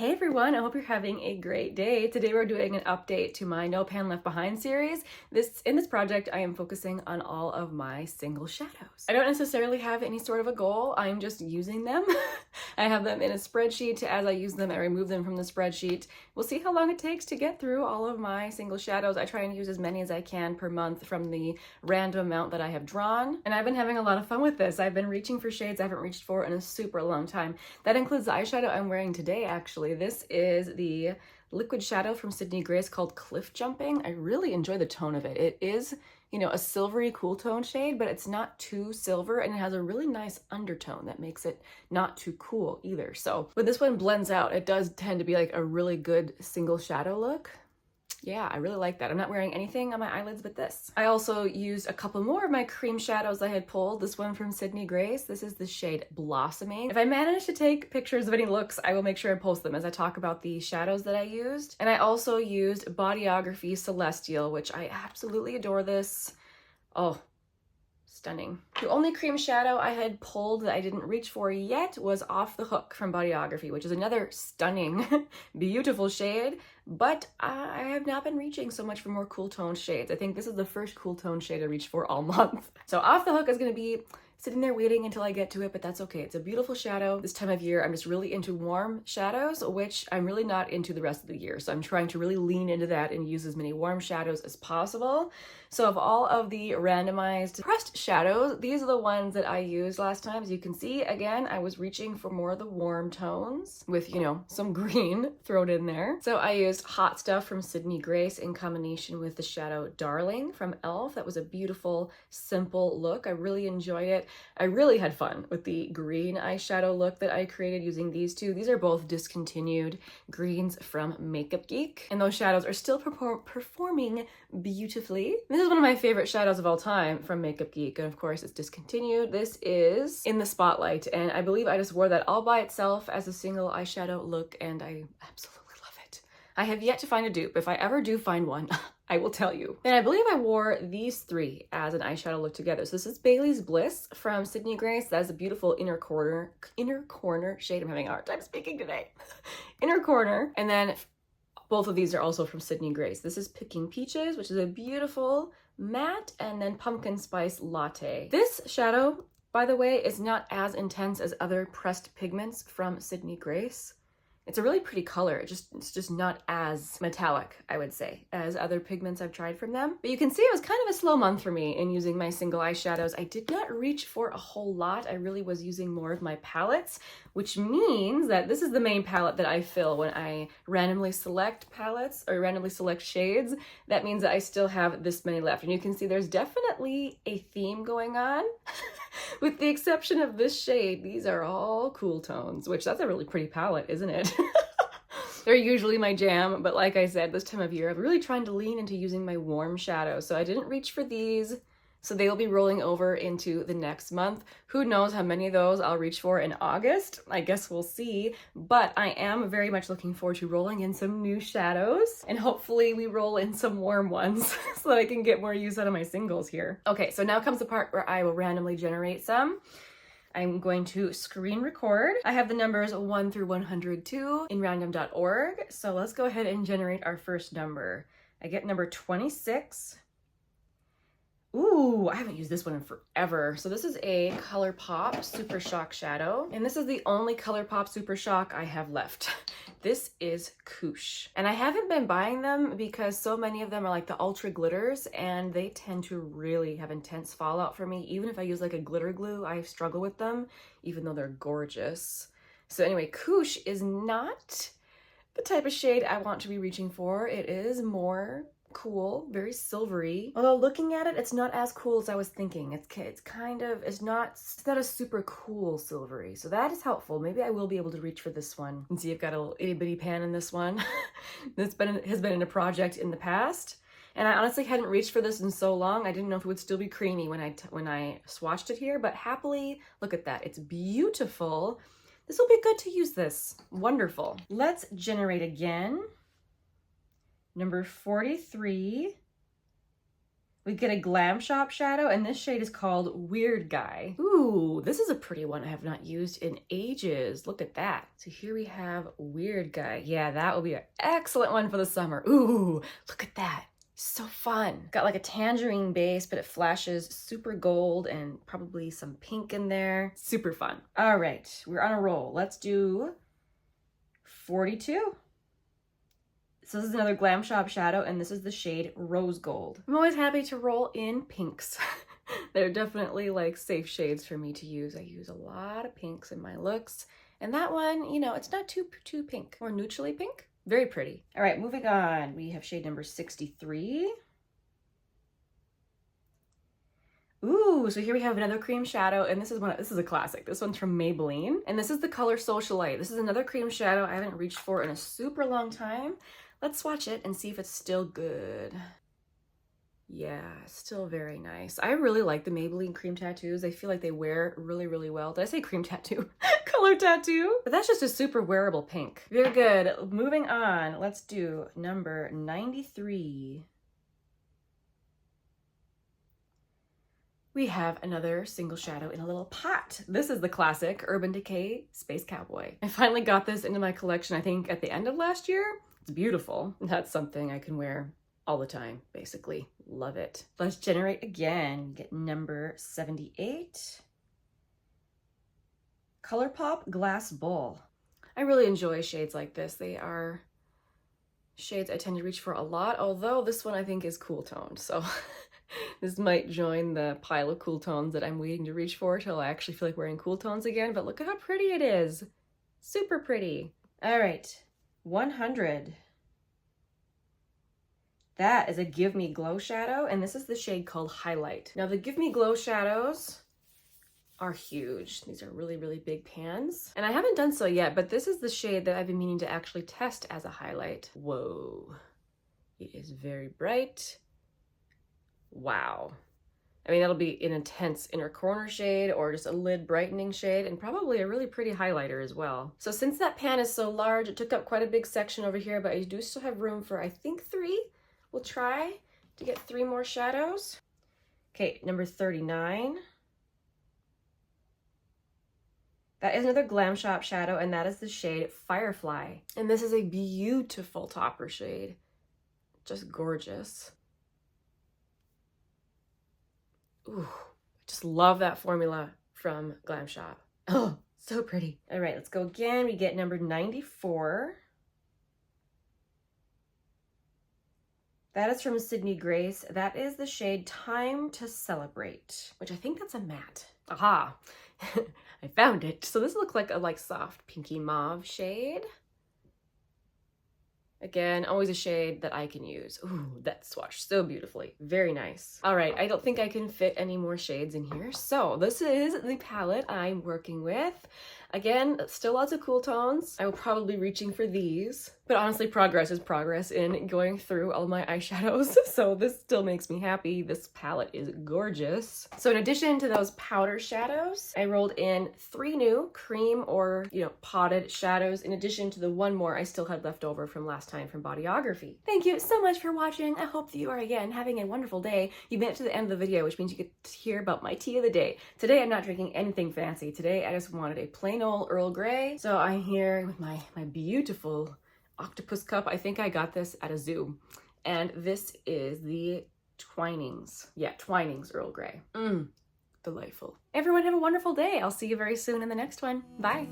Hey everyone, I hope you're having a great day. Today we're doing an update to my No Pan Left Behind series. In this project, I am focusing on all of my single shadows. I don't necessarily have any sort of a goal, I'm just using them. I have them in a spreadsheet. As I use them, I remove them from the spreadsheet. We'll see how long it takes to get through all of my single shadows. I try and use as many as I can per month from the random amount that I have drawn. And I've been having a lot of fun with this. I've been reaching for shades I haven't reached for in a super long time. That includes the eyeshadow I'm wearing today, actually. This is the liquid shadow from Sydney Grace called Cliff Jumping. I really enjoy the tone of it. It is, you know, a silvery cool tone shade, but it's not too silver, and it has a really nice undertone that makes it not too cool either. So when this one blends out, it does tend to be like a really good single shadow look. Yeah, I really like that. I'm not wearing anything on my eyelids but this. I also used a couple more of my cream shadows I had pulled. This one from Sydney Grace. This is the shade Blossoming. If I manage to take pictures of any looks, I will make sure I post them as I talk about the shadows that I used. And I also used Bodyography Celestial, which I absolutely adore this. Oh, stunning. The only cream shadow I had pulled that I didn't reach for yet was Off the Hook from Bodyography, which is another stunning, beautiful shade, but I have not been reaching so much for more cool tone shades. I think this is the first cool tone shade I reached for all month. So Off the Hook is going to be sitting there waiting until I get to it, but that's okay. It's a beautiful shadow. This time of year, I'm just really into warm shadows, which I'm really not into the rest of the year. So I'm trying to really lean into that and use as many warm shadows as possible. So of all of the randomized pressed shadows, these are the ones that I used last time. As you can see, again, I was reaching for more of the warm tones with, you know, some green thrown in there. So I used Hot Stuff from Sydney Grace in combination with the shadow Darling from e.l.f. That was a beautiful, simple look. I really enjoyed it. I really had fun with the green eyeshadow look that I created using these two. These are both discontinued greens from Makeup Geek, and those shadows are still performing beautifully. This is one of my favorite shadows of all time from Makeup Geek, and of course it's discontinued. This is In the Spotlight, and I believe I just wore that all by itself as a single eyeshadow look, and I absolutely love it. I have yet to find a dupe. If I ever do find one, I will tell you. And I believe I wore these three as an eyeshadow look together. So this is Bailey's Bliss from Sydney Grace. That is a beautiful inner corner shade. I'm having a hard time speaking today. Inner corner. And then both of these are also from Sydney Grace. This is Picking Peaches, which is a beautiful matte, and then Pumpkin Spice Latte. This shadow, by the way, is not as intense as other pressed pigments from Sydney Grace. It's a really pretty color. It's just not as metallic, I would say, as other pigments I've tried from them. But you can see it was kind of a slow month for me in using my single eyeshadows. I did not reach for a whole lot. I really was using more of my palettes, which means that this is the main palette that I fill when I randomly select palettes or randomly select shades. That means that I still have this many left. And you can see there's definitely a theme going on. With the exception of this shade, these are all cool tones, which that's a really pretty palette, isn't it? They're usually my jam, but like I said, this time of year, I'm really trying to lean into using my warm shadows. So I didn't reach for these, so they will be rolling over into the next month. Who knows how many of those I'll reach for in August? I guess we'll see. But I am very much looking forward to rolling in some new shadows, and hopefully we roll in some warm ones so that I can get more use out of my singles here. Okay, so now comes the part where I will randomly generate some. I'm going to screen record. I have the numbers 1 through 102 in random.org. So let's go ahead and generate our first number. I get number 26. Ooh, I haven't used this one in forever. So this is a Colourpop Super Shock shadow, and this is the only Colourpop Super Shock I have left. This is Koosh. And I haven't been buying them because so many of them are like the ultra glitters, and they tend to really have intense fallout for me. Even if I use like a glitter glue, I struggle with them, even though they're gorgeous. So anyway, Koosh is not the type of shade I want to be reaching for. It is more cool, very silvery. Although looking at it, it's not as cool as I was thinking. It's not a super cool silvery. So that is helpful. Maybe I will be able to reach for this one. And see, I've got a little itty bitty pan in this one. This has been in a project in the past. And I honestly hadn't reached for this in so long. I didn't know if it would still be creamy when I swatched it here, but happily, look at that. It's beautiful. This will be good to use this. Wonderful. Let's generate again. Number 43, We get a Glam Shop shadow, and this shade is called Weird Guy. Ooh, this is a pretty one I have not used in ages. Look at that. So here we have Weird Guy. Yeah, that will be an excellent one for the summer. Ooh, look at that. So fun. Got like a tangerine base, but it flashes super gold and probably some pink in there. Super fun. All right, we're on a roll. Let's do 42. So this is another Glam Shop shadow, and this is the shade Rose Gold. I'm always happy to roll in pinks. They're definitely like safe shades for me to use. I use a lot of pinks in my looks. And that one, you know, it's not too pink. More neutrally pink. Very pretty. All right, moving on. We have shade number 63. Ooh, so here we have another cream shadow, and this is a classic. This one's from Maybelline, and this is the color Socialite. This is another cream shadow I haven't reached for in a super long time. Let's swatch it and see if it's still good. Yeah, still very nice. I really like the Maybelline cream tattoos. I feel like they wear really, really well. Did I say cream tattoo? Color tattoo? But that's just a super wearable pink. Very good. Moving on, let's do number 93. We have another single shadow in a little pot. This is the classic Urban Decay Space Cowboy. I finally got this into my collection, I think, at the end of last year. It's beautiful. That's something I can wear all the time, basically. Love it. Let's generate again. Get number 78. Colourpop Glass Bowl. I really enjoy shades like this. They are shades I tend to reach for a lot, although this one I think is cool toned, so this might join the pile of cool tones that I'm waiting to reach for till I actually feel like wearing cool tones again, but look at how pretty it is. Super pretty. All right. 100. That is a Give Me Glow shadow, and this is the shade called Highlight. Now the Give Me Glow shadows are huge. These are really, really big pans, and I haven't done so yet, but this is the shade that I've been meaning to actually test as a highlight. Whoa. It is very bright. Wow. I mean, that'll be an intense inner corner shade or just a lid brightening shade, and probably a really pretty highlighter as well. So since that pan is so large, it took up quite a big section over here, but I do still have room for, I think, 3. We'll try to get 3 more shadows. Okay, number 39. That is another Glam Shop shadow, and that is the shade Firefly. And this is a beautiful topper shade. Just gorgeous. Ooh, I just love that formula from Glam Shop. Oh, so pretty. All right, let's go again. We get number 94. That is from Sydney Grace. That is the shade Time to Celebrate, which I think that's a matte. Aha, I found it. So this looks like a soft pinky mauve shade. Again, always a shade that I can use. Ooh, that swatched so beautifully. Very nice. All right, I don't think I can fit any more shades in here. So this is the palette I'm working with. Again, still lots of cool tones. I will probably be reaching for these, but honestly, progress is progress in going through all my eyeshadows. So this still makes me happy. This palette is gorgeous. So in addition to those powder shadows, I rolled in 3 new cream or, potted shadows, in addition to the 1 more I still had left over from last time from Bodyography. Thank you so much for watching. I hope that you are, again, having a wonderful day. You made it to the end of the video, which means you get to hear about my tea of the day. Today, I'm not drinking anything fancy. Today, I just wanted a plain old Earl Grey. So I'm here with my beautiful octopus cup. I think I got this at a zoo. And this is the Twinings. Yeah, Twinings Earl Grey. Delightful. Everyone have a wonderful day. I'll see you very soon in the next one. Bye.